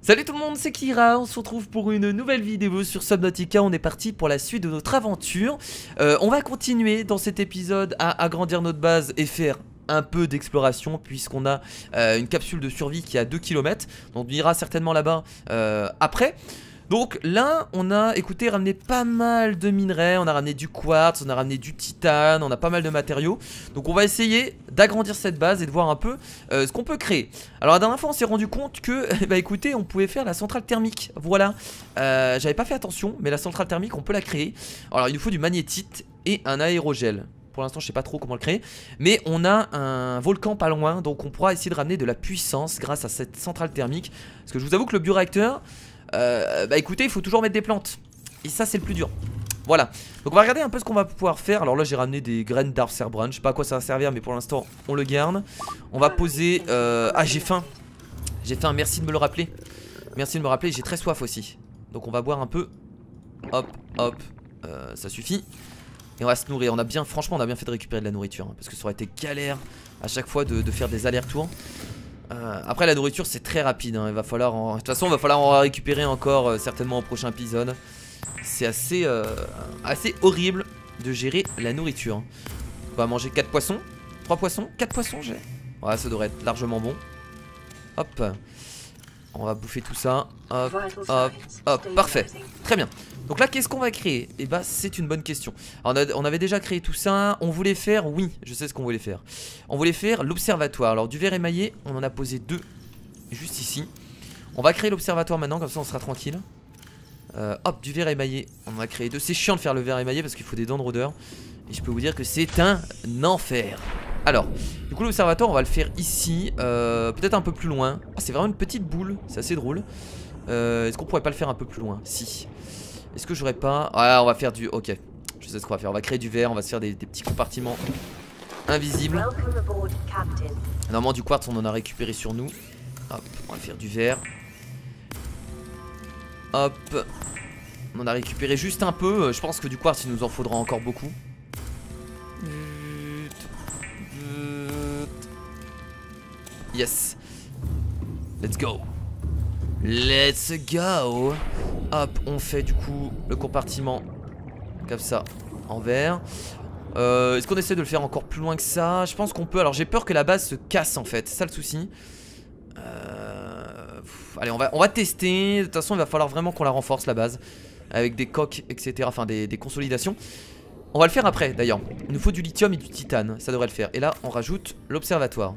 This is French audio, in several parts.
Salut tout le monde, c'est Kira, on se retrouve pour une nouvelle vidéo sur Subnautica. On est parti pour la suite de notre aventure. On va continuer dans cet épisode à agrandir notre base et faire un peu d'exploration, puisqu'on a une capsule de survie qui est à 2 km. Donc on ira certainement là-bas après. Donc là on a, écoutez, ramené pas mal de minerais. On a ramené du quartz, on a ramené du titane, on a pas mal de matériaux. Donc on va essayer d'agrandir cette base et de voir un peu ce qu'on peut créer. Alors la dernière fois on s'est rendu compte que, bah écoutez, on pouvait faire la centrale thermique. Voilà, j'avais pas fait attention, mais la centrale thermique on peut la créer. Alors il nous faut du magnétite et un aérogel. Pour l'instant je sais pas trop comment le créer, mais on a un volcan pas loin, donc on pourra essayer de ramener de la puissance grâce à cette centrale thermique. Parce que je vous avoue que le bioréacteur, bah écoutez, il faut toujours mettre des plantes. Et ça c'est le plus dur. Voilà, donc on va regarder un peu ce qu'on va pouvoir faire. Alors là j'ai ramené des graines d'arbre cerbran. Je sais pas à quoi ça va servir, mais pour l'instant on le garde. On va poser, ah j'ai faim. J'ai faim, merci de me le rappeler. Merci de me rappeler, j'ai très soif aussi. Donc on va boire un peu. Hop, hop, ça suffit. Et on va se nourrir, on a bien, franchement on a bien fait de récupérer de la nourriture hein, parce que ça aurait été galère à chaque fois de faire des allers-retours. Après la nourriture c'est très rapide hein. Il va falloir de toute façon il va falloir en récupérer encore certainement au prochain épisode. C'est assez horrible de gérer la nourriture hein. On va manger 4 poissons, 3 poissons, 4 poissons j'ai. Ouais ça devrait être largement bon. Hop, on va bouffer tout ça. Hop, hop, hop, parfait. Très bien. Donc là qu'est-ce qu'on va créer? Et bah c'est une bonne question. Alors, on avait déjà créé tout ça. On voulait faire, oui je sais ce qu'on voulait faire. On voulait faire l'observatoire. Alors du verre émaillé on en a posé 2 juste ici. On va créer l'observatoire maintenant, comme ça on sera tranquille. Hop, du verre émaillé on en a créé 2. C'est chiant de faire le verre émaillé parce qu'il faut des dents de rôdeur. Et je peux vous dire que c'est un enfer. Alors, du coup l'observatoire on va le faire ici, peut-être un peu plus loin. Ah, c'est vraiment une petite boule, c'est assez drôle. Est-ce qu'on pourrait pas le faire un peu plus loin? Si. Est-ce que j'aurais pas... Ah on va faire du... Ok, je sais ce qu'on va faire, on va créer du verre, on va se faire des petits compartiments invisibles. Normalement du quartz on en a récupéré sur nous. Hop, on va faire du verre. Hop. On en a récupéré juste un peu, je pense que du quartz il nous en faudra encore beaucoup. Yes. Let's go. Let's go. Hop, on fait du coup le compartiment comme ça en verre. Est-ce qu'on essaie de le faire encore plus loin que ça? Je pense qu'on peut. Alors j'ai peur que la base se casse en fait, c'est ça le souci. Allez on va tester. De toute façon il va falloir vraiment qu'on la renforce la base avec des coques etc, enfin des consolidations. On va le faire après d'ailleurs. Il nous faut du lithium et du titane, ça devrait le faire. Et là on rajoute l'observatoire.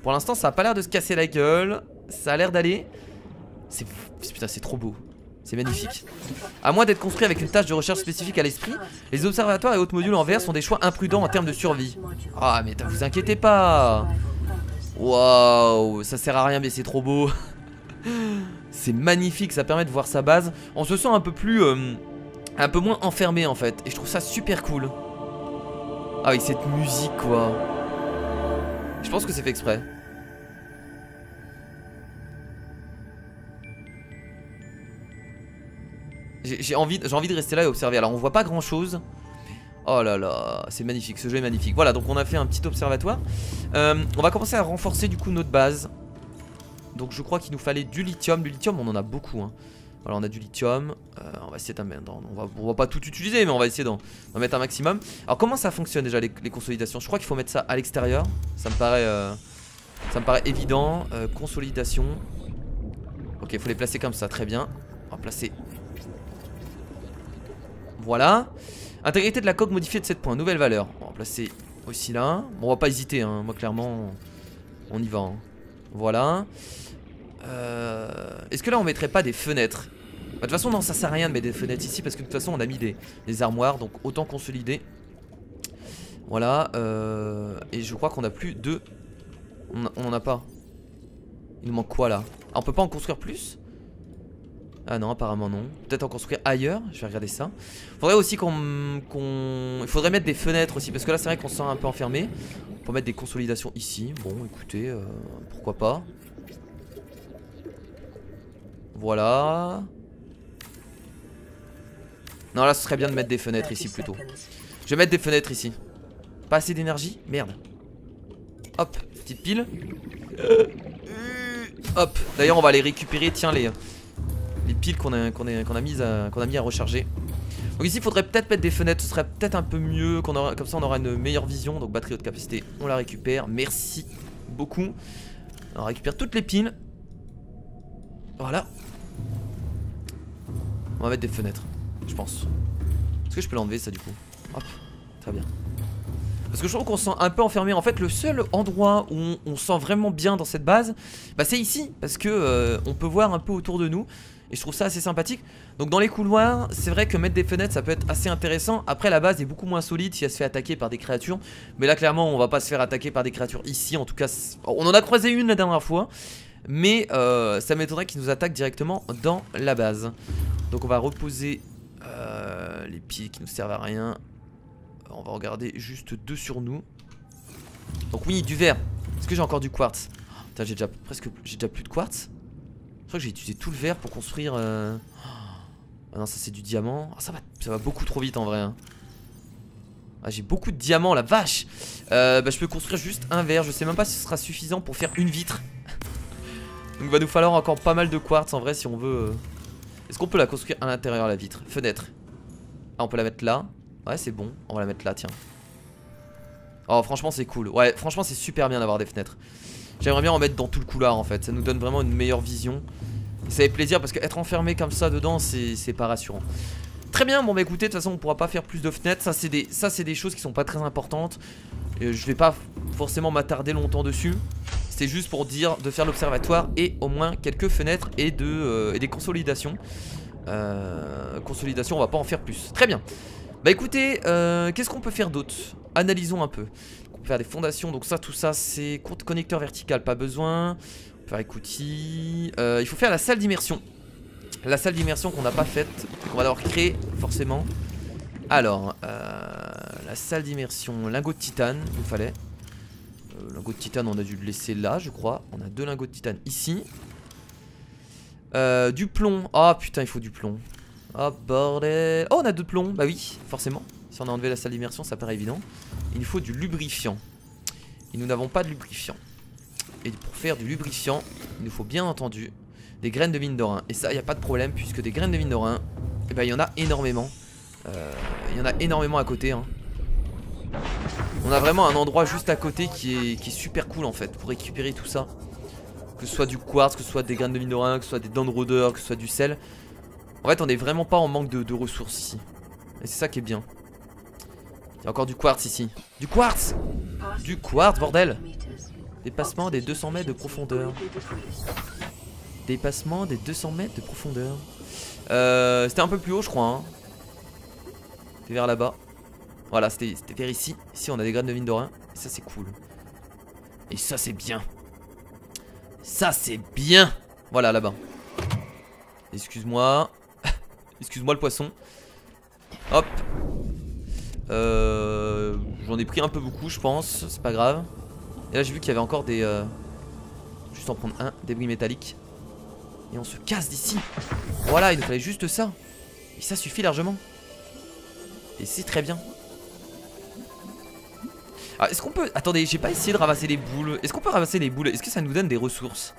Pour l'instant ça a pas l'air de se casser la gueule. Ça a l'air d'aller. Putain c'est trop beau. C'est magnifique. À moins d'être construit avec une tâche de recherche spécifique à l'esprit, les observatoires et autres modules en verre sont des choix imprudents en termes de survie. Ah mais vous inquiétez pas. Waouh, ça sert à rien mais c'est trop beau. C'est magnifique, ça permet de voir sa base. On se sent un peu plus un peu moins enfermé en fait. Et je trouve ça super cool. Ah avec cette musique quoi. Je pense que c'est fait exprès. J'ai envie de rester là et observer. Alors on voit pas grand chose. Oh là là, c'est magnifique, ce jeu est magnifique. Voilà, donc on a fait un petit observatoire. On va commencer à renforcer du coup notre base. Donc je crois qu'il nous fallait du lithium. Du lithium on en a beaucoup hein. Voilà on a du lithium. On va essayer d'en mettre. On va pas tout utiliser mais on va essayer d'en mettre un maximum. Alors comment ça fonctionne déjà les consolidations? Je crois qu'il faut mettre ça à l'extérieur. Ça me paraît évident. Consolidation. Ok il faut les placer comme ça, très bien. On va placer. Voilà. Intégrité de la coque modifiée de 7 points, nouvelle valeur. On va placer aussi là. Bon, on va pas hésiter hein. Moi clairement on y va hein. Voilà. Est-ce que là on mettrait pas des fenêtres? Bah, de toute façon non ça sert à rien de mettre des fenêtres ici. Parce que de toute façon on a mis des armoires. Donc autant consolider. Voilà et je crois qu'on a plus de... On en a pas. Il nous manque quoi là? Ah, on peut pas en construire plus? Ah non apparemment non. Peut-être en construire ailleurs. Je vais regarder ça. Faudrait aussi il faudrait mettre des fenêtres aussi. Parce que là c'est vrai qu'on se sent un peu enfermé. On peut mettre des consolidations ici. Bon écoutez pourquoi pas. Voilà. Non là ce serait bien de mettre des fenêtres ici plutôt. Je vais mettre des fenêtres ici. Pas assez d'énergie? Merde. Hop, petite pile. Hop, d'ailleurs on va aller récupérer, tiens, les piles qu'on a mis à recharger. Donc ici il faudrait peut-être mettre des fenêtres, ce serait peut-être un peu mieux, comme ça on aura une meilleure vision. Donc batterie haute capacité, on la récupère, merci beaucoup. On récupère toutes les piles. Voilà. On va mettre des fenêtres, je pense. Est-ce que je peux l'enlever ça du coup? Hop, très bien. Parce que je trouve qu'on se sent un peu enfermé. En fait le seul endroit où on se sent vraiment bien dans cette base, bah c'est ici. Parce que on peut voir un peu autour de nous. Et je trouve ça assez sympathique. Donc dans les couloirs, c'est vrai que mettre des fenêtres ça peut être assez intéressant. Après la base est beaucoup moins solide si elle se fait attaquer par des créatures. Mais là clairement on va pas se faire attaquer par des créatures ici. En tout cas on en a croisé une la dernière fois. Mais ça m'étonnerait qu'ils nous attaquent directement dans la base. Donc on va reposer les pieds qui nous servent à rien. On va regarder juste 2 sur nous. Donc oui, du verre. Est-ce que j'ai encore du quartz? Putain, j'ai déjà plus de quartz. Je crois que j'ai utilisé tout le verre pour construire Ah non, ça c'est du diamant. Ah, ça va beaucoup trop vite en vrai hein. Ah, j'ai beaucoup de diamants, la vache. Bah, je peux construire juste un verre. Je sais même pas si ce sera suffisant pour faire une vitre. Donc il va nous falloir encore pas mal de quartz en vrai si on veut Est-ce qu'on peut la construire à l'intérieur la vitre? Fenêtre. Ah, on peut la mettre là. Ouais, c'est bon, on va la mettre là, tiens. Oh, franchement c'est cool. Ouais, franchement c'est super bien d'avoir des fenêtres. J'aimerais bien en mettre dans tout le couloir en fait. Ça nous donne vraiment une meilleure vision. Et ça fait plaisir parce qu'être enfermé comme ça dedans, c'est pas rassurant. Très bien, bon bah écoutez, de toute façon on pourra pas faire plus de fenêtres. Ça c'est des choses qui sont pas très importantes. Je vais pas forcément m'attarder longtemps dessus. C'est juste pour dire de faire l'observatoire et au moins quelques fenêtres et des consolidations. Consolidation, on va pas en faire plus. Très bien. Bah écoutez, qu'est-ce qu'on peut faire d'autre? Analysons un peu. On peut faire des fondations, donc ça, tout ça, c'est connecteur vertical, pas besoin. On peut faire écoutille. Il faut faire la salle d'immersion. La salle d'immersion qu'on n'a pas faite, qu'on va devoir créer forcément. Alors, la salle d'immersion, lingot de titane, il nous fallait. Lingot de titane, on a dû le laisser là, je crois. On a 2 lingots de titane ici. Du plomb. Ah putain, il faut du plomb. Oh bordel. Oh, on a 2 plombs. Bah oui, forcément. Si on a enlevé la salle d'immersion, ça paraît évident. Il nous faut du lubrifiant. Et nous n'avons pas de lubrifiant. Et pour faire du lubrifiant, il nous faut bien entendu des graines de mine d'orin. Et ça, il n'y a pas de problème, puisque des graines de mine d'orin, eh ben, il y en a énormément. Il y en a énormément à côté. Hein. On a vraiment un endroit juste à côté qui est super cool en fait, pour récupérer tout ça. Que ce soit du quartz, que ce soit des graines de mine d'orin, que ce soit des dents de rôdeur, que ce soit du sel. En fait, on est vraiment pas en manque de ressources ici. Et c'est ça qui est bien. Il y a encore du quartz ici. Du quartz! Du quartz, bordel! Dépassement des 200 mètres de profondeur. Dépassement des 200 mètres de profondeur. C'était un peu plus haut, je crois. Hein. C'était vers là-bas. Voilà, c'était vers ici. Ici, on a des graines de mine d'orin. Et ça, c'est cool. Et ça, c'est bien. Ça, c'est bien! Voilà, là-bas. Excuse-moi. Excuse-moi le poisson. Hop. J'en ai pris un peu beaucoup je pense. C'est pas grave. Et là j'ai vu qu'il y avait encore des juste en prendre un. Débris métalliques. Et on se casse d'ici. Voilà, il nous fallait juste ça. Et ça suffit largement. Et c'est très bien. Alors est-ce qu'on peut... Attendez, j'ai pas essayé de ramasser les boules. Est-ce qu'on peut ramasser les boules? Est-ce que ça nous donne des ressources?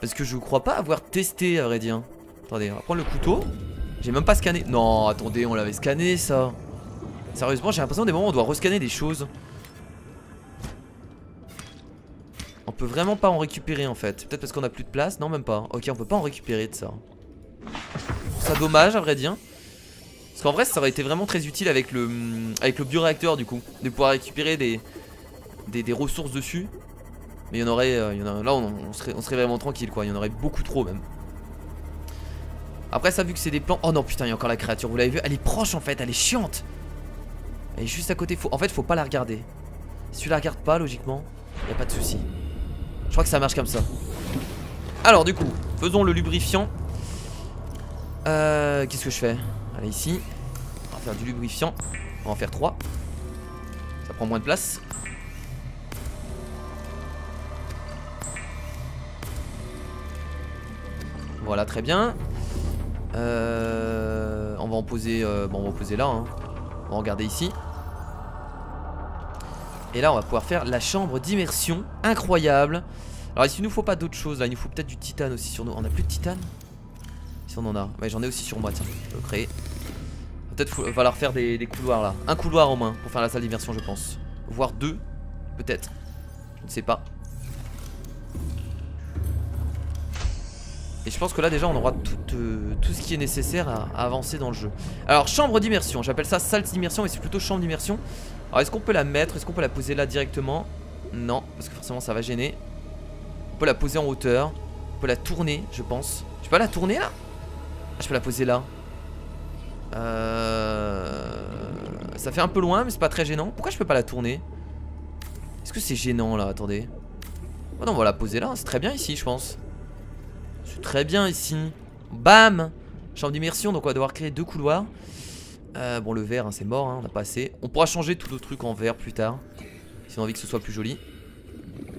Parce que je crois pas avoir testé à vrai dire. Attendez, on va prendre le couteau. J'ai même pas scanné. Non, attendez, on l'avait scanné ça. Sérieusement, j'ai l'impression des moments où on doit rescanner des choses. On peut vraiment pas en récupérer en fait. Peut-être parce qu'on a plus de place. Non, même pas. Ok, on peut pas en récupérer de ça. C'est dommage à vrai dire. Parce qu'en vrai, ça aurait été vraiment très utile avec le bioréacteur du coup. De pouvoir récupérer des ressources dessus. Mais il y en aurait. Là, on serait vraiment tranquille quoi. Il y en aurait beaucoup trop même. Après ça, vu que c'est des plans... Oh non putain, il y a encore la créature, vous l'avez vu? Elle est proche en fait, elle est chiante. Elle est juste à côté, en fait faut pas la regarder. Si tu la regardes pas, logiquement, y a pas de souci. Je crois que ça marche comme ça. Alors du coup, faisons le lubrifiant. Qu'est-ce que je fais? Allez ici. On va faire du lubrifiant. On va en faire 3. Ça prend moins de place. Voilà, très bien. On va en poser bon, on va en poser là hein. On va regarder ici. Et là on va pouvoir faire la chambre d'immersion. Incroyable. Alors ici il nous faut pas d'autre chose là, il nous faut peut-être du titane aussi sur nous. On a plus de titane? Si on en a, ouais j'en ai aussi sur moi, tiens, je peux le créer. Peut-être va falloir faire des couloirs là. Un couloir au moins pour faire la salle d'immersion je pense. Voire deux, peut-être. Je ne sais pas. Et je pense que là déjà on aura tout ce qui est nécessaire à avancer dans le jeu. Alors chambre d'immersion, j'appelle ça salle d'immersion mais c'est plutôt chambre d'immersion. Alors est-ce qu'on peut la mettre, est-ce qu'on peut la poser là directement? Non, parce que forcément ça va gêner. On peut la poser en hauteur. On peut la tourner je pense. Je peux pas la tourner là? Ah, je peux la poser là. Ça fait un peu loin mais c'est pas très gênant. Pourquoi je peux pas la tourner? Est-ce que c'est gênant là? Attendez. Oh non on va la poser là, c'est très bien ici je pense. C'est très bien ici. Bam! Chambre d'immersion, donc on va devoir créer deux couloirs. Bon le vert hein, c'est mort, hein, on n'a pas assez. On pourra changer tous nos trucs en vert plus tard si on a envie que ce soit plus joli.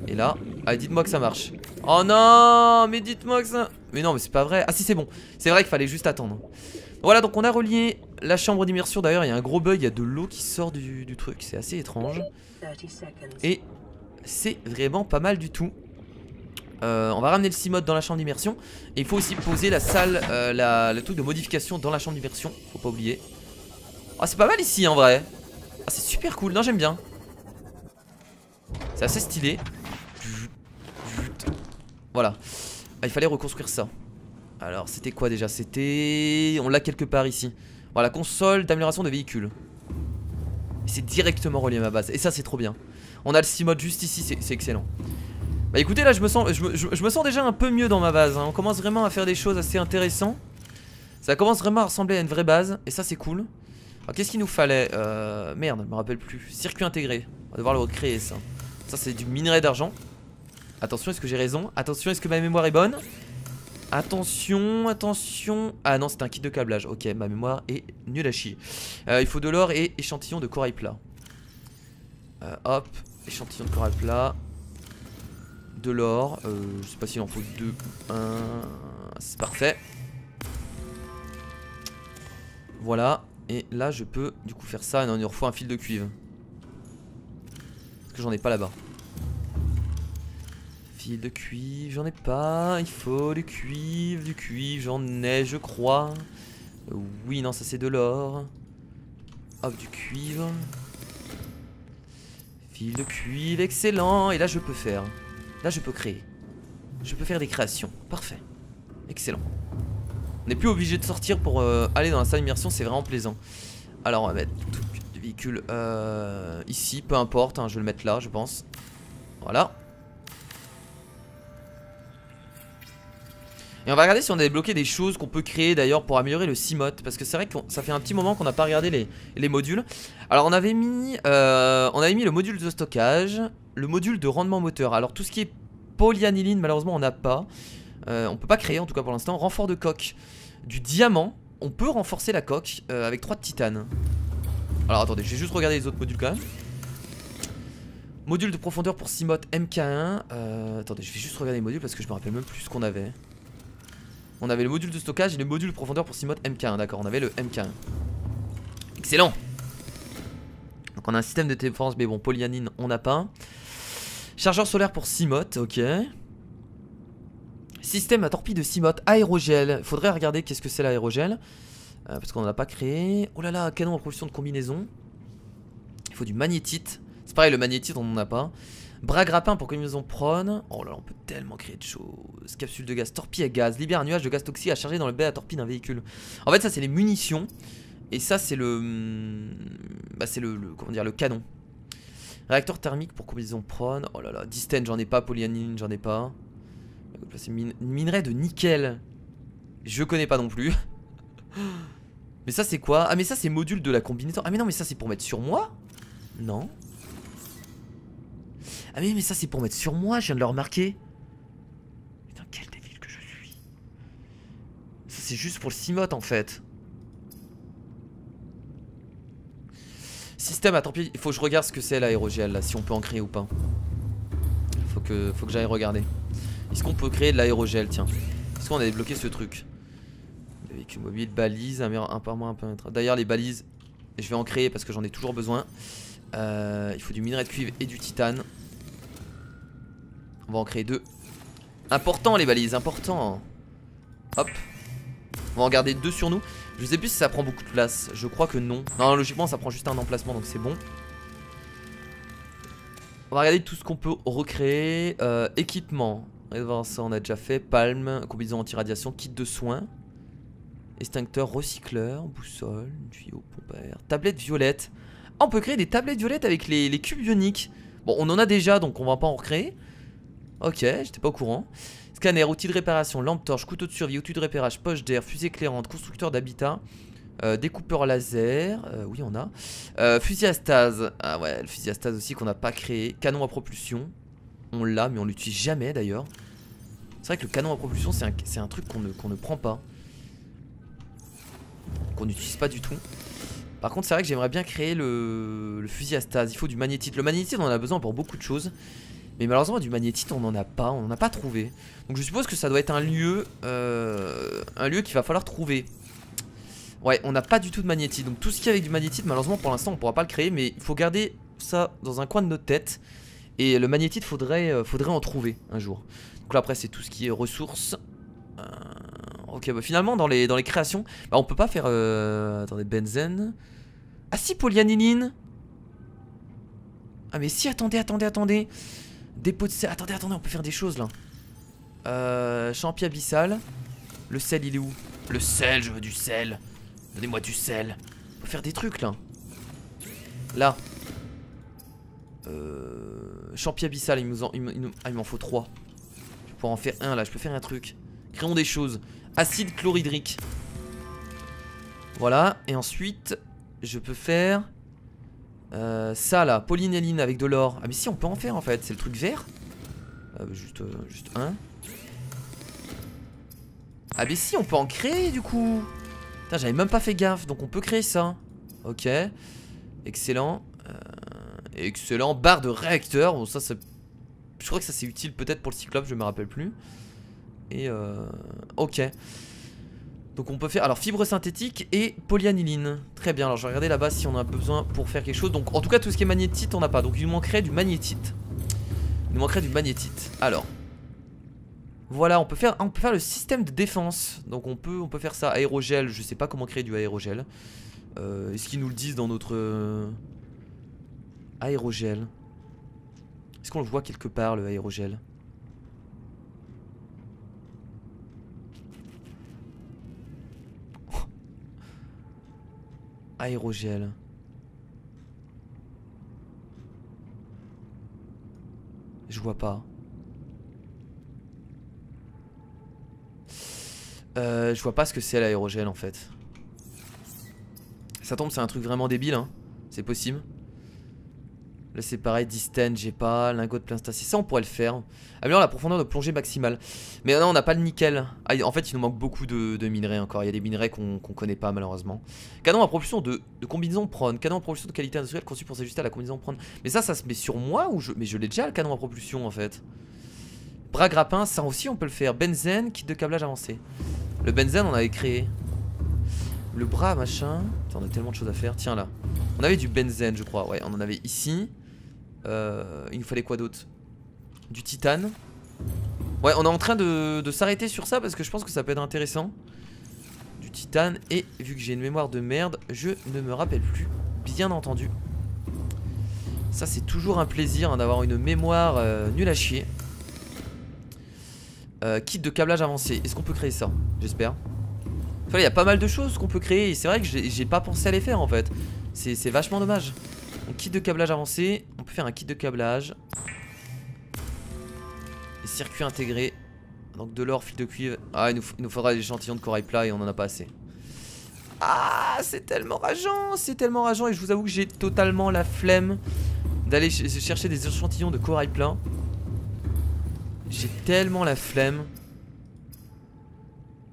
Et là, allez dites-moi que ça marche. Oh non, mais dites-moi que ça... Mais non mais c'est pas vrai. Ah si c'est bon, c'est vrai qu'il fallait juste attendre. Voilà donc on a relié la chambre d'immersion. D'ailleurs il y a un gros bug, il y a de l'eau qui sort du truc. C'est assez étrange. Et c'est vraiment pas mal du tout. On va ramener le Cimode dans la chambre d'immersion. Et il faut aussi poser la salle, le truc de modification dans la chambre d'immersion. Faut pas oublier. Ah c'est pas mal ici en vrai. Ah c'est super cool, non j'aime bien. C'est assez stylé. Voilà. Ah, il fallait reconstruire ça. Alors c'était quoi déjà? C'était... On l'a quelque part ici. Voilà, console d'amélioration de véhicules. C'est directement relié à ma base. Et ça c'est trop bien. On a le Cimode juste ici, c'est excellent. Bah écoutez là je me sens déjà un peu mieux dans ma base hein. On commence vraiment à faire des choses assez intéressantes. Ça commence vraiment à ressembler à une vraie base. Et ça c'est cool. Alors qu'est-ce qu'il nous fallait? Merde je me rappelle plus. Circuit intégré. On va devoir le recréer ça. Ça c'est du minerai d'argent. Attention est-ce que j'ai raison? Attention est-ce que ma mémoire est bonne? Attention, attention. Ah non c'est un kit de câblage. Ok ma mémoire est nulle à chier. Il faut de l'or et échantillon de corail plat. Hop, échantillon de corail plat. De l'or, je sais pas s'il en faut deux. C'est parfait. Voilà. Et là je peux du coup faire ça. Non il nous faut un fil de cuivre. Parce que j'en ai pas là-bas. Fil de cuivre, j'en ai pas. Il faut du cuivre j'en ai je crois. Oui non ça c'est de l'or. Hop du cuivre. Fil de cuivre, excellent. Et là je peux faire. Là je peux créer. Je peux faire des créations. Parfait. Excellent. On n'est plus obligé de sortir pour aller dans la salle d'immersion. C'est vraiment plaisant. Alors on va mettre tout le véhicule ici. Peu importe hein, je vais le mettre là je pense. Voilà. Et on va regarder si on a débloqué des choses qu'on peut créer d'ailleurs pour améliorer le Cimode. Parce que c'est vrai que ça fait un petit moment qu'on n'a pas regardé les modules. Alors on avait mis le module de stockage, le module de rendement moteur. Alors tout ce qui est polyaniline malheureusement on n'a pas. On peut pas créer en tout cas pour l'instant. Renfort de coque, du diamant. On peut renforcer la coque avec 3 de titane. Alors attendez, je vais juste regarder les autres modules quand même. Module de profondeur pour Cimode MK1. Attendez, je vais juste regarder les modules parce que je me rappelle même plus ce qu'on avait. On avait le module de stockage et le module de profondeur pour Cimode MK1. D'accord, on avait le MK1. Excellent. Donc on a un système de défense, mais bon, polyanine, on n'a pas. Chargeur solaire pour Cimode, ok. Système à torpille de Cimode, aérogel. Il faudrait regarder qu'est-ce que c'est l'aérogel. Parce qu'on n'en a pas créé. Oh là là, canon en propulsion de combinaison. Il faut du magnétite. C'est pareil, le magnétite, on n'en a pas. Bras grappin pour combinaison prone. Oh là là, on peut tellement créer de choses. Capsule de gaz, torpille à gaz. Libère un nuage de gaz toxique à charger dans le baie à torpille d'un véhicule. En fait, ça, c'est les munitions. Et ça, c'est le... Bah, c'est comment dire, le canon. Réacteur thermique pour combinaison prone. Oh là là, distène, j'en ai pas. Polyanine, j'en ai pas. C'est minerai de nickel. Je connais pas non plus. Mais ça, c'est quoi? Ah, mais ça, c'est module de la combinaison. Ah, mais non, mais ça, c'est pour mettre sur moi? Non. Ah mais ça c'est pour mettre sur moi, je viens de le remarquer. Putain quel débile que je suis. Ça c'est juste pour le Cimode en fait. Système à tant pis, il faut que je regarde ce que c'est l'aérogel là, si on peut en créer ou pas. Faut que j'aille regarder. Est-ce qu'on peut créer de l'aérogel, tiens? Est-ce qu'on a débloqué ce truc? Véhicule mobile, balise, un par mois, un peu. D'ailleurs les balises, je vais en créer parce que j'en ai toujours besoin. Il faut du minerai de cuivre et du titane. On va en créer deux. Important les balises, important. Hop. On va en garder 2 sur nous. Je sais plus si ça prend beaucoup de place. Je crois que non. Non, logiquement ça prend juste un emplacement donc c'est bon. On va regarder tout ce qu'on peut recréer. Équipement. Ça on a déjà fait. Palme, combinaison anti-radiation, kit de soins. Extincteur, recycleur, boussole, tuyau, pompe à air, tablette violette. Ah, on peut créer des tablettes violettes avec les cubes ioniques. Bon, on en a déjà donc on va pas en recréer. Ok, j'étais pas au courant. Scanner, outil de réparation, lampe torche, couteau de survie, outil de repérage, poche d'air, fusée éclairante, constructeur d'habitat, découpeur laser, oui on a. Fusil à stase, ah ouais, le fusil à stase aussi qu'on n'a pas créé. Canon à propulsion, on l'a mais on l'utilise jamais d'ailleurs. C'est vrai que le canon à propulsion c'est un truc qu'on ne prend pas. Qu'on n'utilise pas du tout. Par contre c'est vrai que j'aimerais bien créer le fusil à stase. Il faut du magnétite. Le magnétite on en a besoin pour beaucoup de choses. Mais malheureusement du magnétite on n'en a pas. On n'en a pas trouvé. Donc je suppose que ça doit être un lieu qu'il va falloir trouver. Ouais, on n'a pas du tout de magnétite. Donc tout ce qui est avec du magnétite malheureusement pour l'instant on pourra pas le créer. Mais il faut garder ça dans un coin de notre tête. Et le magnétite faudrait en trouver un jour. Donc là après c'est tout ce qui est ressources. Ok, bah finalement dans les créations, bah on peut pas faire. Attendez, benzène. Ah si, polyaniline. Ah mais si, attendez. Dépôt de sel. Attendez, on peut faire des choses là. Champi abyssal. Le sel, il est où? Le sel, je veux du sel. Donnez-moi du sel. On peut faire des trucs là. Là. Champi abyssal, il m'en faut 3. Je vais pouvoir en faire un là, je peux faire un truc. Créons des choses. Acide chlorhydrique. Voilà, et ensuite je peux faire ça là, polynéline avec de l'or. Ah mais si on peut en faire en fait, c'est le truc vert. Juste un. Ah mais si on peut en créer du coup. Putain, j'avais même pas fait gaffe, donc on peut créer ça. Ok, excellent. Excellent, barre de réacteur. Bon ça je crois que ça c'est utile peut-être pour le cyclope, je me rappelle plus. Et ok. Donc on peut faire alors fibre synthétique et polyaniline. Très bien, alors je vais regarder là-bas si on a besoin pour faire quelque chose. Donc en tout cas tout ce qui est magnétite on n'a pas. Donc il nous manquerait du magnétite. Il nous manquerait du magnétite. Alors voilà, on peut faire le système de défense. Donc on peut faire ça. Aérogel, je sais pas comment créer du aérogel. Est-ce qu'ils nous le disent dans notre aérogel? Est-ce qu'on le voit quelque part le aérogel? Aérogel. Je vois pas. Je vois pas ce que c'est l'aérogel en fait. Ça tombe, c'est un truc vraiment débile hein. C'est possible. Là c'est pareil, distance j'ai pas, lingot de plein stacy, ça on pourrait le faire. Améliore la profondeur de plongée maximale. Mais non on n'a pas le nickel. Ah, en fait il nous manque beaucoup de minerais encore. Il y a des minerais qu'on connaît pas malheureusement. Canon à propulsion de combinaison prone. Canon à propulsion de qualité industrielle conçu pour s'ajuster à la combinaison prone. Mais ça se met sur moi ou mais je l'ai déjà le canon à propulsion en fait. Bras grappin, ça aussi on peut le faire. Benzène, kit de câblage avancé. Le benzène on avait créé. Le bras machin. Attends, on a tellement de choses à faire. Tiens là. On avait du benzène je crois. Ouais on en avait ici. Il nous fallait quoi d'autre? Du titane. Ouais on est en train de s'arrêter sur ça parce que je pense que ça peut être intéressant. Du titane. Et vu que j'ai une mémoire de merde, je ne me rappelle plus. Bien entendu. Ça c'est toujours un plaisir hein, d'avoir une mémoire nulle à chier. Kit de câblage avancé. Est-ce qu'on peut créer ça? J'espère. Il y a pas mal de choses qu'on peut créer. Et c'est vrai que j'ai pas pensé à les faire en fait. C'est vachement dommage. Donc kit de câblage avancé. On peut faire un kit de câblage. Les circuits intégrés. Donc de l'or, fil de cuivre. Ah il nous faudra des échantillons de corail plat et on en a pas assez. Ah c'est tellement rageant. C'est tellement rageant. Et je vous avoue que j'ai totalement la flemme d'aller chercher des échantillons de corail plat. J'ai tellement la flemme.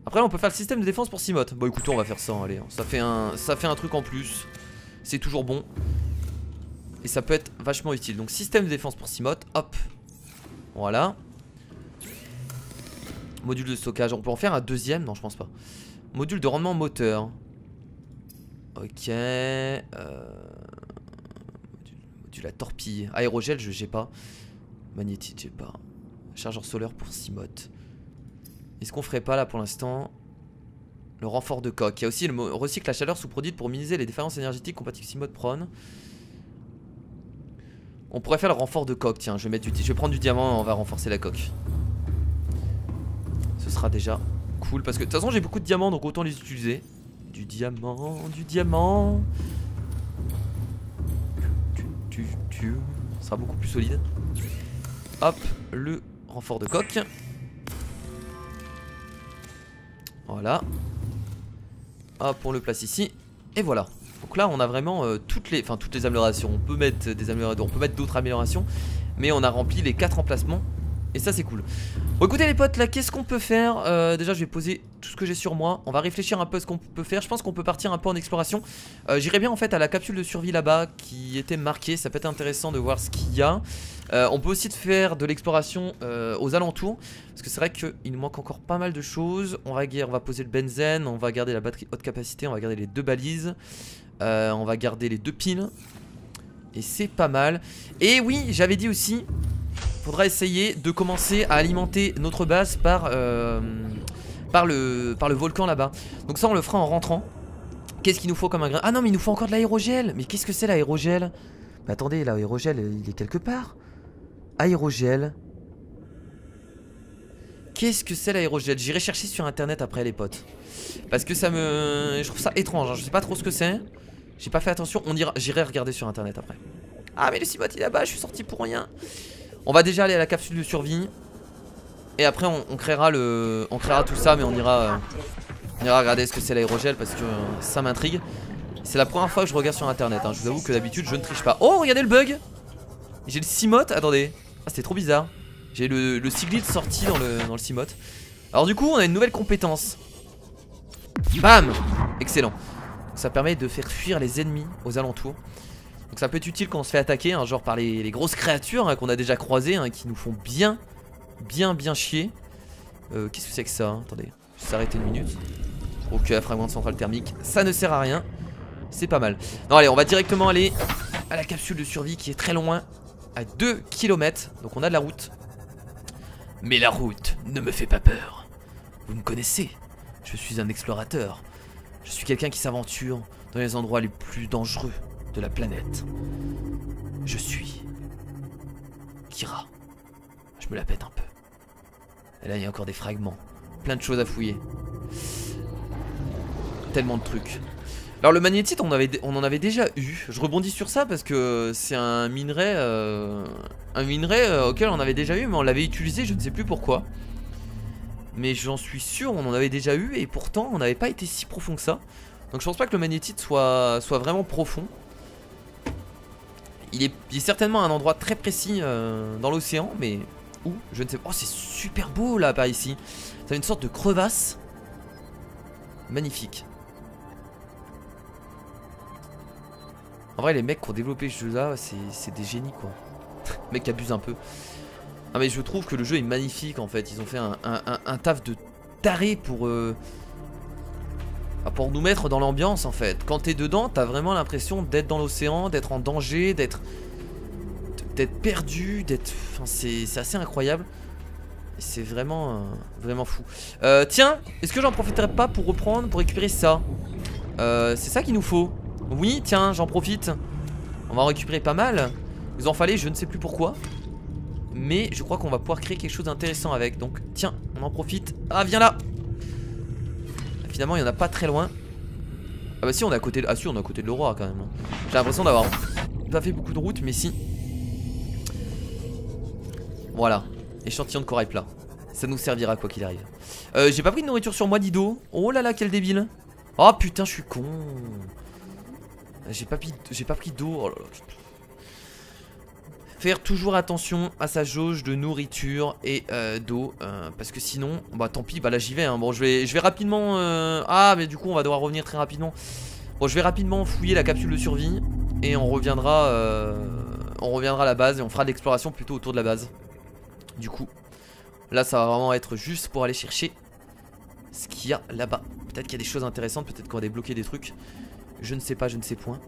Après là on peut faire le système de défense pour Simote. Bon écoutez on va faire ça hein, allez. Ça fait un truc en plus. C'est toujours bon. Et ça peut être vachement utile. Donc système de défense pour Simote. Hop. Voilà. Module de stockage. On peut en faire un deuxième? Non je pense pas. Module de rendement moteur. Ok. Module à torpille. Aérogel j'ai pas. Magnétite j'ai pas. Chargeur solaire pour Simote. Est-ce qu'on ferait pas là pour l'instant le renfort de coque? Il y a aussi le recycle la chaleur sous-produite pour minimiser les défaillances énergétiques compatibles 6 mode prône. On pourrait faire le renfort de coque, tiens, je vais prendre du diamant et on va renforcer la coque. Ce sera déjà cool parce que de toute façon j'ai beaucoup de diamants donc autant les utiliser. Du diamant, du diamant. Ça sera beaucoup plus solide. Hop, le renfort de coque. Voilà. Hop, on le place ici. Et voilà. Donc là on a vraiment toutes les améliorations. On peut mettre des améliorations, on peut mettre d'autres améliorations. Mais on a rempli les 4 emplacements. Et ça c'est cool. Bon écoutez les potes, là qu'est-ce qu'on peut faire? Déjà je vais poser tout ce que j'ai sur moi. On va réfléchir un peu à ce qu'on peut faire. Je pense qu'on peut partir un peu en exploration. J'irai bien en fait à la capsule de survie là-bas qui était marquée. Ça peut être intéressant de voir ce qu'il y a. On peut aussi faire de l'exploration aux alentours. Parce que c'est vrai qu'il nous manque encore pas mal de choses. On va poser le benzène. On va garder la batterie haute capacité. On va garder les 2 balises. On va garder les 2 piles. Et c'est pas mal. Et oui, j'avais dit aussi, faudra essayer de commencer à alimenter notre base par le volcan là-bas. Donc ça on le fera en rentrant. Qu'est-ce qu'il nous faut comme ingrédient? Ah non mais il nous faut encore de l'aérogel. Mais qu'est-ce que c'est l'aérogel? Bah attendez, l'aérogel il est quelque part. Aérogel. Qu'est-ce que c'est l'aérogel? J'irai chercher sur internet après les potes. Parce que je trouve ça étrange hein. Je sais pas trop ce que c'est. J'ai pas fait attention, j'irai regarder sur internet après. Ah mais le cimot il est là-bas, je suis sorti pour rien. On va déjà aller à la capsule de survie. Et après on créera tout ça. Mais on ira regarder ce que c'est l'aérogel. Parce que ça m'intrigue. C'est la première fois que je regarde sur internet hein. Je vous avoue que d'habitude je ne triche pas. Oh regardez le bug. J'ai le cimote, attendez. Ah c'était trop bizarre. J'ai le Siglit sorti dans le cimote. Alors du coup on a une nouvelle compétence. Bam. Excellent. Ça permet de faire fuir les ennemis aux alentours. Donc ça peut être utile quand on se fait attaquer hein, genre par les grosses créatures hein, qu'on a déjà croisées hein, qui nous font bien chier. Qu'est-ce que c'est que ça hein? Attendez, je vais s'arrêter une minute. Ok, fragment de centrale thermique, ça ne sert à rien. C'est pas mal. Non allez, on va directement aller à la capsule de survie qui est très loin, à 2 km. Donc on a de la route. Mais la route ne me fait pas peur. Vous me connaissez, je suis un explorateur. Je suis quelqu'un qui s'aventure dans les endroits les plus dangereux de la planète. Je suis Kira. Je me la pète un peu. Et là il y a encore des fragments. Plein de choses à fouiller. Tellement de trucs. Alors le magnétite on en avait déjà eu. Je rebondis sur ça parce que c'est un minerai auquel on avait déjà eu. Mais on l'avait utilisé je ne sais plus pourquoi. Mais j'en suis sûr on en avait déjà eu. Et pourtant on n'avait pas été si profond que ça. Donc je pense pas que le magnétite soit vraiment profond. Il est certainement à un endroit très précis dans l'océan. Mais où? Je ne sais pas. Oh c'est super beau là par ici. C'est une sorte de crevasse. Magnifique. En vrai les mecs qui ont développé ce jeu là c'est des génies quoi. Les mecs abusent un peu. Ah mais je trouve que le jeu est magnifique en fait. Ils ont fait un taf de taré pour nous mettre dans l'ambiance en fait. Quand t'es dedans t'as vraiment l'impression d'être dans l'océan, d'être en danger, d'être perdu, enfin, c'est assez incroyable. C'est vraiment fou. Tiens, est-ce que j'en profiterai pas pour reprendre, pour récupérer ça? C'est ça qu'il nous faut. Oui tiens j'en profite. On va en récupérer pas mal. Vous en fallait je ne sais plus pourquoi. Mais je crois qu'on va pouvoir créer quelque chose d'intéressant avec. Donc tiens on en profite. Ah viens là. Finalement il n'y en a pas très loin. Ah bah si on est à côté de... Ah si on est à côté de l'Aurora quand même. J'ai l'impression d'avoir pas fait beaucoup de route mais si. Voilà. Échantillon de corail plat. Ça nous servira quoi qu'il arrive. J'ai pas pris de nourriture sur moi Dido. Oh là là quel débile. Oh putain je suis con. J'ai pas pris d'eau. Oh là là. Faire toujours attention à sa jauge de nourriture et d'eau parce que sinon, bah tant pis, bah là j'y vais hein. Bon je vais rapidement ah mais du coup on va devoir revenir très rapidement. Bon je vais rapidement fouiller la capsule de survie. Et on reviendra à la base. Et on fera de l'exploration plutôt autour de la base. Du coup là ça va vraiment être juste pour aller chercher ce qu'il y a là-bas. Peut-être qu'il y a des choses intéressantes, peut-être qu'on va débloquer des trucs. Je ne sais pas, je ne sais point.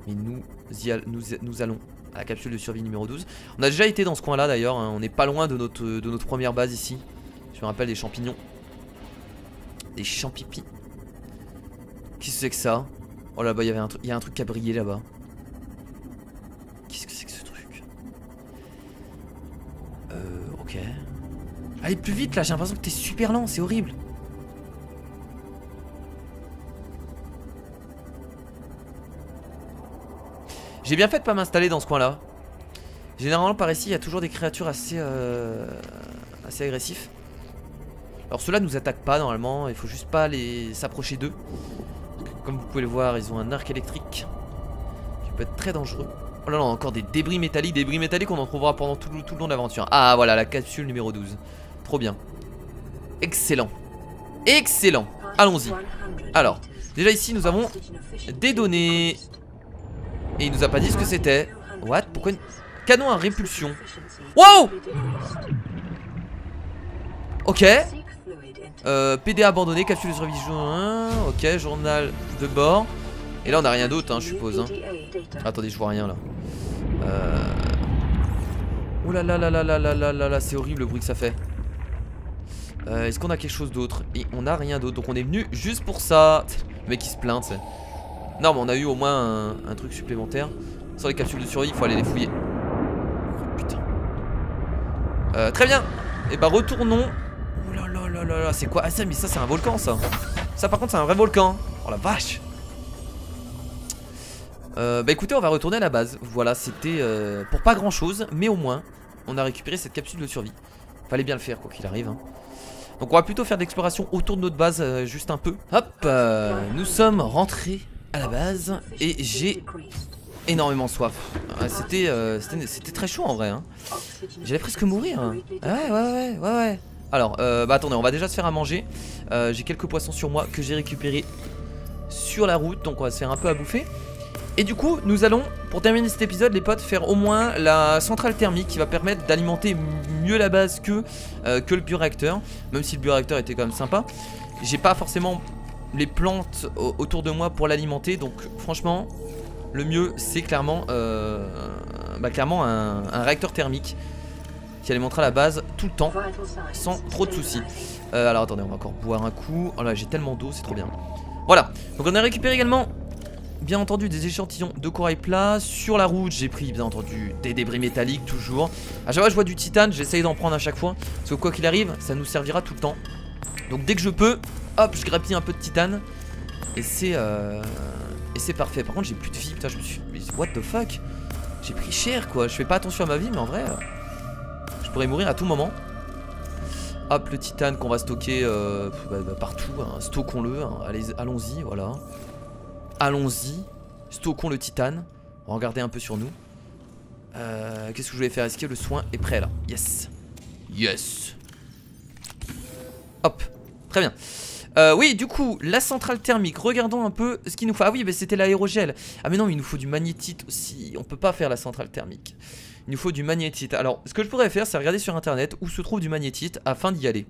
Mais nous allons à la capsule de survie numéro 12. On a déjà été dans ce coin là d'ailleurs hein. On n'est pas loin de notre première base ici. Je me rappelle des champignons. Des champipis. Qu'est-ce que c'est que ça? Oh là-bas, il y a un truc qui a brillé là-bas. Qu'est-ce que c'est que ce truc? Ok. Allez plus vite là, j'ai l'impression que t'es super lent, c'est horrible. J'ai bien fait de pas m'installer dans ce coin là. Généralement par ici il y a toujours des créatures assez agressifs. Alors ceux-là nous attaquent pas normalement, il faut juste pas s'approcher d'eux. Comme vous pouvez le voir, ils ont un arc électrique qui peut être très dangereux. Oh là là, encore des débris métalliques on en trouvera pendant tout le long de l'aventure. Ah voilà, la capsule numéro 12. Trop bien. Excellent. Excellent. Allons-y. Alors, déjà ici nous avons des données. Et il nous a pas dit ce que c'était. What? Pourquoi canon à répulsion. Wow. Ok. PD abandonné, capsule de survie. Ok, journal de bord. Et là on a rien d'autre hein, je suppose hein. Attendez, je vois rien là. Oh là là là là là là là là là, c'est horrible le bruit que ça fait. Est-ce qu'on a quelque chose d'autre? Et on a rien d'autre, donc on est venu juste pour ça. Le mec il se plaint, tu sais. Non mais on a eu au moins un truc supplémentaire. Sur les capsules de survie, il faut aller les fouiller. Oh putain. Très bien. Et bah retournons. Oh là là là là là, c'est quoi? Ah ça, mais ça c'est un volcan ça. Ça par contre c'est un vrai volcan. Oh la vache. Bah écoutez, on va retourner à la base. Voilà, c'était pour pas grand chose, mais au moins on a récupéré cette capsule de survie. Fallait bien le faire quoi qu'il arrive hein. Donc on va plutôt faire de l'exploration autour de notre base, juste un peu. Hop, nous sommes rentrés à la base et j'ai énormément soif. C'était très chaud en vrai hein. J'allais presque mourir hein. Ouais. Alors bah attendez, on va déjà se faire à manger. J'ai quelques poissons sur moi que j'ai récupérés sur la route, donc on va se faire un peu à bouffer. Et du coup nous allons, pour terminer cet épisode les potes, faire au moins la centrale thermique qui va permettre d'alimenter mieux la base que le bioréacteur. Même si le bioréacteur était quand même sympa, j'ai pas forcément les plantes autour de moi pour l'alimenter. Donc franchement le mieux c'est clairement un réacteur thermique qui alimentera la base tout le temps sans trop de soucis. Alors attendez, on va encore boire un coup. Oh là j'ai tellement d'eau, c'est trop bien. Voilà, donc on a récupéré également bien entendu des échantillons de corail plat. Sur la route j'ai pris bien entendu des débris métalliques toujours. À chaque fois je vois du titane, j'essaye d'en prendre à chaque fois, parce que quoi qu'il arrive ça nous servira tout le temps. Donc dès que je peux, hop je grappille un peu de titane. Et c'est parfait. Par contre j'ai plus de vie, putain je me suis... What the fuck? J'ai pris cher quoi, je fais pas attention à ma vie mais en vrai je pourrais mourir à tout moment. Hop le titane qu'on va stocker partout hein. Stockons-le hein. Allons-y, voilà. Allons-y, stockons le titane. On va regarder un peu sur nous. Qu'est-ce que je voulais faire? Est-ce que le soin est prêt là? Yes. Yes. Hop, très bien. Oui, du coup, la centrale thermique. Regardons un peu ce qu'il nous faut. Ah oui, mais c'était l'aérogel. Ah mais non, il nous faut du magnétite aussi. On peut pas faire la centrale thermique. Il nous faut du magnétite. Alors, ce que je pourrais faire, c'est regarder sur internet où se trouve du magnétite afin d'y aller.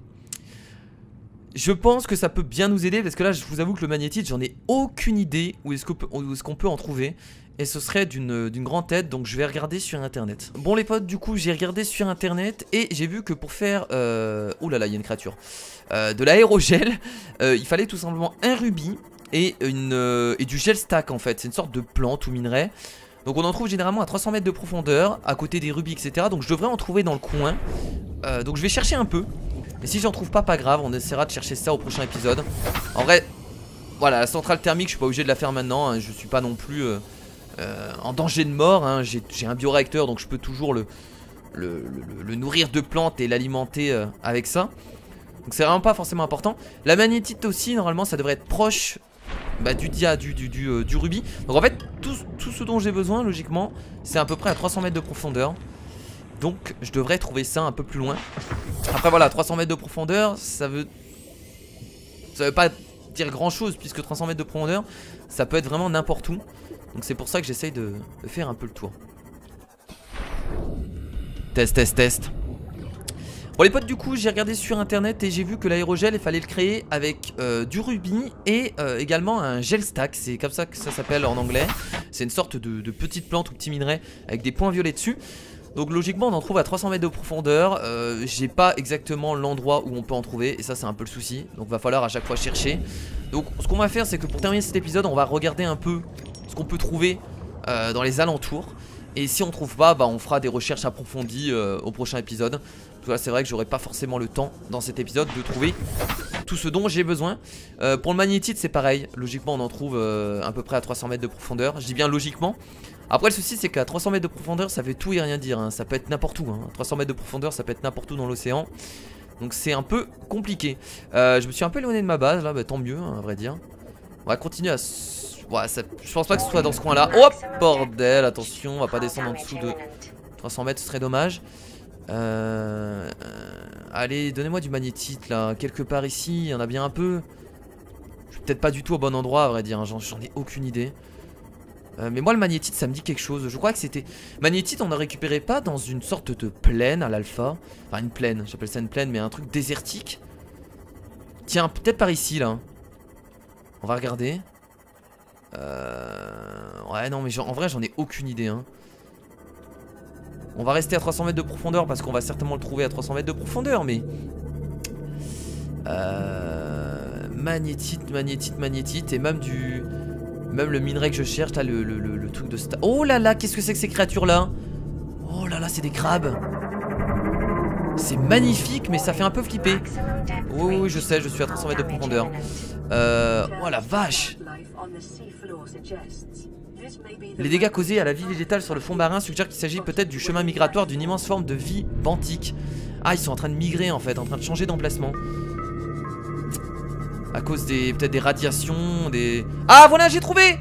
Je pense que ça peut bien nous aider parce que là je vous avoue que le magnétite j'en ai aucune idée où est-ce qu'on peut en trouver. Et ce serait d'une grande aide, donc je vais regarder sur internet. Bon les potes, du coup j'ai regardé sur internet et j'ai vu que pour faire oh là là, il y a une créature, de l'aérogel, il fallait tout simplement un rubis et du gel stack en fait. C'est une sorte de plante ou minerai. Donc on en trouve généralement à 300 mètres de profondeur, à côté des rubis etc. Donc je devrais en trouver dans le coin. Donc je vais chercher un peu. Et si j'en trouve pas grave, on essaiera de chercher ça au prochain épisode. En vrai, voilà, la centrale thermique, je suis pas obligé de la faire maintenant hein. Je suis pas non plus en danger de mort hein. J'ai un bioréacteur donc je peux toujours le nourrir de plantes et l'alimenter avec ça. Donc c'est vraiment pas forcément important. La magnétite aussi, normalement ça devrait être proche du rubis. Donc en fait, tout ce dont j'ai besoin logiquement, c'est à peu près à 300 mètres de profondeur. Donc je devrais trouver ça un peu plus loin. Après voilà, 300 mètres de profondeur, ça veut pas dire grand chose, puisque 300 mètres de profondeur, ça peut être vraiment n'importe où. Donc c'est pour ça que j'essaye de faire un peu le tour. Test. Bon les potes, du coup j'ai regardé sur internet et j'ai vu que l'aérogel il fallait le créer avec du rubis et également un gel stack. C'est comme ça que ça s'appelle en anglais. C'est une sorte de petite plante ou petit minerai avec des points violets dessus. Donc logiquement on en trouve à 300 mètres de profondeur. J'ai pas exactement l'endroit où on peut en trouver. Et ça c'est un peu le souci. Donc va falloir à chaque fois chercher. Donc ce qu'on va faire c'est que pour terminer cet épisode, on va regarder un peu ce qu'on peut trouver dans les alentours. Et si on trouve pas, bah on fera des recherches approfondies au prochain épisode. Parce que là c'est vrai que j'aurai pas forcément le temps dans cet épisode de trouver tout ce dont j'ai besoin. Pour le magnétite c'est pareil. Logiquement on en trouve à peu près à 300 mètres de profondeur. Je dis bien logiquement. Après le souci c'est qu'à 300 mètres de profondeur ça fait tout et rien dire hein. Ça peut être n'importe où hein. 300 mètres de profondeur ça peut être n'importe où dans l'océan. Donc c'est un peu compliqué. Je me suis un peu éloigné de ma base là, bah, tant mieux hein, à vrai dire. On va continuer à... Ouais, ça... je pense pas que ce soit dans ce coin là. Hop, bordel, attention, on va pas descendre en dessous de 300 mètres, ce serait dommage. Allez, donnez-moi du magnétite là, quelque part ici, il y en a bien un peu. Je suis peut-être pas du tout au bon endroit à vrai dire, hein. J'en ai aucune idée. Mais moi le magnétite ça me dit quelque chose. Je crois que c'était... Magnétite on ne récupérait pas dans une sorte de plaine à l'alpha. Enfin une plaine, j'appelle ça une plaine, mais un truc désertique. Tiens, peut-être par ici là. On va regarder. Ouais non mais en vrai j'en ai aucune idée hein. On va rester à 300 mètres de profondeur parce qu'on va certainement le trouver à 300 mètres de profondeur. Mais magnétite, magnétite, magnétite. Et même du... Même le minerai que je cherche là, le truc de... Oh là là, qu'est-ce que c'est que ces créatures là? Oh là là, c'est des crabes. C'est magnifique mais ça fait un peu flipper. Oui oui je sais, je suis à 300 mètres de profondeur. Oh la vache. Les dégâts causés à la vie végétale sur le fond marin suggèrent qu'il s'agit peut-être du chemin migratoire d'une immense forme de vie benthique. Ah ils sont en train de migrer en fait, en train de changer d'emplacement. À cause des... peut-être des radiations, des... Ah voilà j'ai trouvé.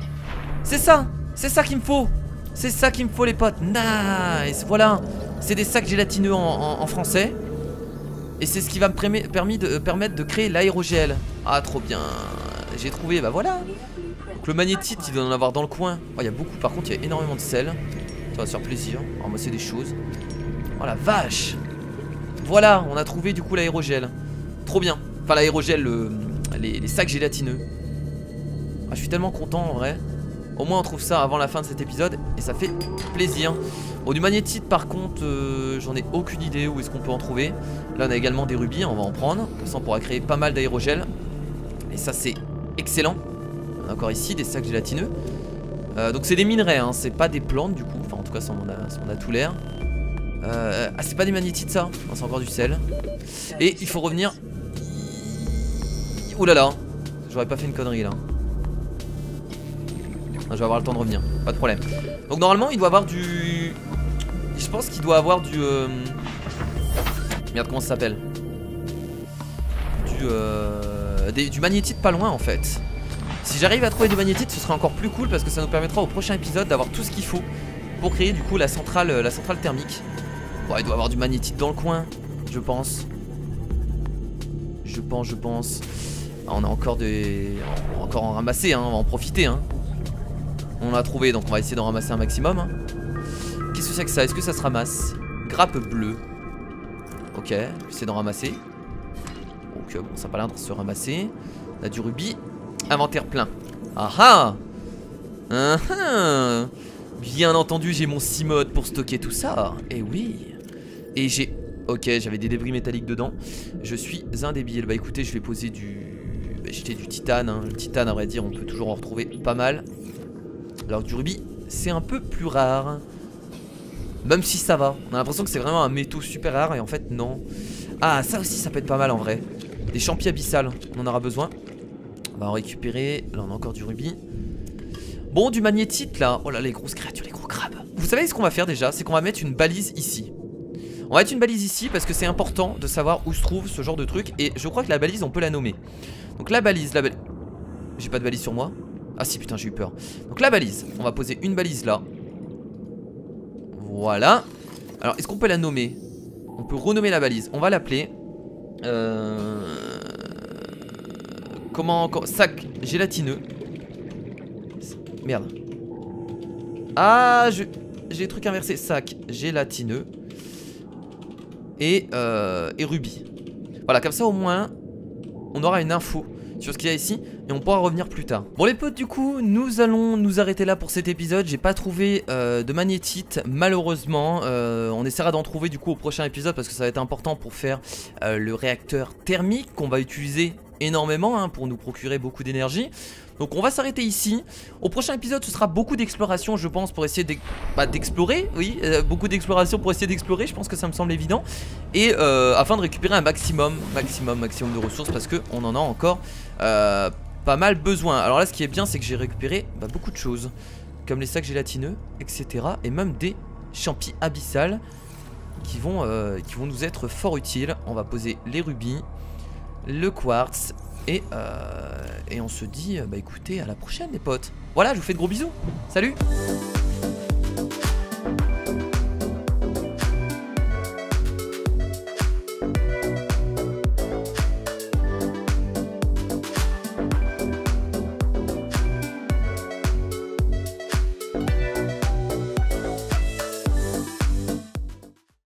C'est ça qu'il me faut. C'est ça qu'il me faut les potes. Nice. Voilà. C'est des sacs gélatineux en français. Et c'est ce qui va me permettre de créer l'aérogel. Ah trop bien. J'ai trouvé, bah voilà. Donc le magnétite il doit en avoir dans le coin. Oh il y a beaucoup, par contre il y a énormément de sel. Ça va se faire plaisir, on va ramasser des choses. Oh la vache. Voilà, on a trouvé du coup l'aérogel. Trop bien. Enfin l'aérogel, les sacs gélatineux. Ah, je suis tellement content en vrai. Au moins on trouve ça avant la fin de cet épisode. Et ça fait plaisir. Bon du magnétite par contre j'en ai aucune idée où est-ce qu'on peut en trouver. Là on a également des rubis, on va en prendre. Comme ça on pourra créer pas mal d'aérogel. Et ça c'est excellent. On a encore ici des sacs gélatineux. Donc c'est des minerais hein, c'est pas des plantes du coup. Enfin en tout cas ça en a tout l'air. Ah c'est pas des magnétites ça. C'est encore du sel. Et il faut revenir. Ouh là là. J'aurais pas fait une connerie là. Je vais avoir le temps de revenir, pas de problème. Donc normalement il doit avoir du... Je pense qu'il doit avoir du... Merde comment ça s'appelle? Du magnétite pas loin en fait. Si j'arrive à trouver du magnétite ce sera encore plus cool. Parce que ça nous permettra au prochain épisode d'avoir tout ce qu'il faut pour créer du coup la centrale thermique. Bon il doit avoir du magnétite dans le coin. Je pense. Je pense. Ah, on a encore des... On va encore en ramasser hein, on va en profiter hein. On l'a trouvé donc on va essayer d'en ramasser un maximum hein. Qu'est-ce que c'est que ça? Est-ce que ça se ramasse? Grappe bleue. Ok, j'essaie d'en ramasser. Donc bon ça n'a pas l'air de se ramasser. On a du rubis. Inventaire plein. Ah ah. Bien entendu j'ai mon C-mode pour stocker tout ça. Et oui. Et j'ai... Ok j'avais des débris métalliques dedans. Je suis indébile. Bah écoutez je vais poser du... J'étais du titane hein. Le titane à vrai dire on peut toujours en retrouver pas mal. Alors que du rubis c'est un peu plus rare. Même si ça va. On a l'impression que c'est vraiment un métaux super rare. Et en fait non. Ah ça aussi ça peut être pas mal en vrai. Des champis abyssales, on en aura besoin. On va en récupérer. Là on a encore du rubis. Bon du magnétite là. Oh là les grosses créatures, les gros crabes. Vous savez ce qu'on va faire déjà? C'est qu'on va mettre une balise ici. On va mettre une balise ici parce que c'est important de savoir où se trouve ce genre de truc. Et je crois que la balise on peut la nommer. Donc la balise. J'ai pas de balise sur moi. Ah si putain j'ai eu peur. Donc la balise, on va poser une balise là. Voilà. Alors est-ce qu'on peut la nommer? On peut renommer la balise. On va l'appeler comment encore? Sac gélatineux. Merde. Ah j'ai des trucs inversés. Sac gélatineux. Et rubis. Voilà comme ça au moins on aura une info sur ce qu'il y a ici et on pourra revenir plus tard. Bon les potes, du coup nous allons nous arrêter là pour cet épisode. J'ai pas trouvé de magnétite malheureusement. On essaiera d'en trouver du coup au prochain épisode parce que ça va être important pour faire le réacteur thermique qu'on va utiliser énormément hein, pour nous procurer beaucoup d'énergie. Donc on va s'arrêter ici. Au prochain épisode ce sera beaucoup d'exploration je pense pour essayer d'explorer. Oui, beaucoup d'exploration pour essayer d'explorer, je pense que ça me semble évident. Et afin de récupérer un maximum de ressources parce qu'on en a encore pas mal besoin. Alors là ce qui est bien c'est que j'ai récupéré beaucoup de choses. Comme les sacs gélatineux, etc. Et même des champis abyssales qui vont nous être fort utiles. On va poser les rubis, le quartz et on se dit écoutez à la prochaine les potes. Voilà, je vous fais de gros bisous. Salut.